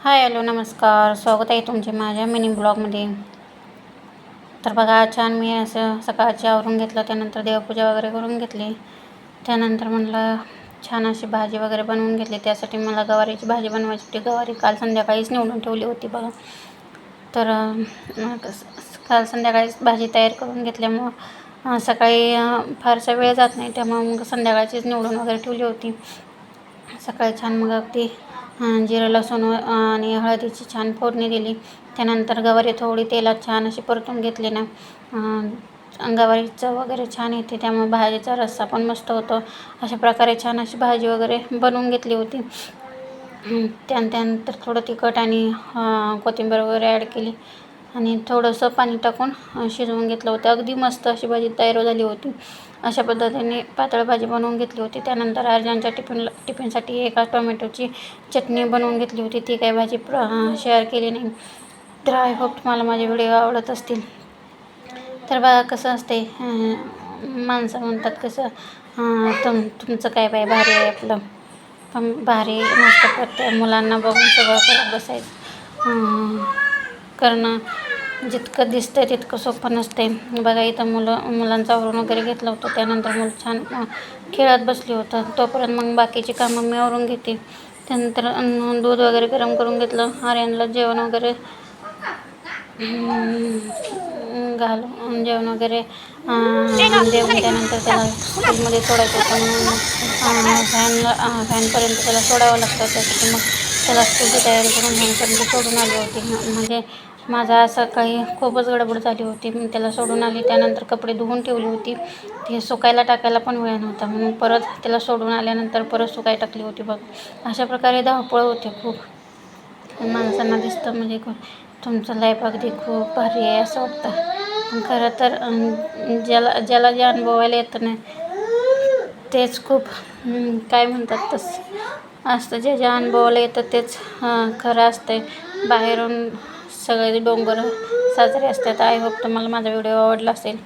Hi hello नमस्कार, स्वागत आहे तुमचे माझ्या मिनी ब्लॉगमध्ये. तर बघा, छान मी असं सकाळची आवरून घेतलं, त्यानंतर देवपूजा वगैरे करून घेतली. त्यानंतर म्हटलं छान अशी भाजी वगैरे बनवून घेतली. त्यासाठी मला गवारीची भाजी बनवायची होती. गवारी काल संध्याकाळीच निवडून ठेवली होती बघा. तर काल संध्याकाळीच भाजी तयार करून घेतल्यामुळं सकाळी फारसा वेळ जात नाही, त्यामुळं मग संध्याकाळचीच निवडून वगैरे ठेवली होती. सकाळी छान मग अगदी जिरं लसूण आणि हळदीची छान फोडणी दिली. त्यानंतर गवारी थोडी तेलात छान अशी परतून घेतली ना, गवारीची चव वगैरे छान येते, त्यामुळे भाजीचा रस्सा पण मस्त होतो. अशा प्रकारे छान अशी भाजी वगैरे बनवून घेतली होती. त्यानंतर थोडं तिखट आणि कोथिंबीर वगैरे ॲड केली आणि थोडंसं पाणी टाकून शिजवून घेतलं होतं. अगदी मस्त अशी भाजी तयार झाली होती. अशा पद्धतीने पातळ भाजी बनवून घेतली होती. त्यानंतर अर्जांच्या टिफिनसाठी एका टोमॅटोची चटणी बनवून घेतली होती. ती काही भाजी शेअर केली नाही. तर आय होप तुम्हाला माझे व्हिडिओ आवडत असतील. तर बघा कसं असते, माणसं म्हणतात कसं तुमचं काय बाय भारी आहे आपलं, पण भारी मस्त प्रत्येक मुलांना बघून सगळं करत बसायचं. करणं जितकं दिसतंय तितकं सोपं नसते. बघा इथं मुलांचं आवरून वगैरे घेतलं होतं. त्यानंतर मुलं छान खेळत बसली होतं. तोपर्यंत मग बाकीची कामं मी आवरून घेते. त्यानंतर दूध वगैरे गरम करून घेतलं. आर्यनला जेवण वगैरे घालून जेवण वगैरे देऊन त्यानंतर त्याला स्कूलमध्ये सोडायचं होतं, म्हणून फॅनपर्यंत त्याला सोडावं लागतं. त्यासाठी मग त्याला स्कूलची तयारी करून फॅनपर्यंत सोडून आली होती. म्हणजे माझा असं काही खूपच गडबड झाली होती. मी त्याला सोडून आली. त्यानंतर कपडे धुवून ठेवली होती. ते सुकायला टाकायला पण वेळ नव्हता, म्हणून परत त्याला सोडून आल्यानंतर परत सुकायला टाकली होती बघ. अशा प्रकारे धावपळ होते खूप. माणसांना दिसतं म्हणजे तुमचं लाईफ अगदी खूप भारी आहे असं वाटतं, पण खरं तर ज्याला जे अनुभवायला येतं नाही तेच खूप काय म्हणतात तसं असतं. ज्या अनुभवाला येतं तेच खरं असतं. बाहेरून सगळे डोंगर साजरे असतात. आय होप तुम्हाला माझा व्हिडिओ आवडला असेल.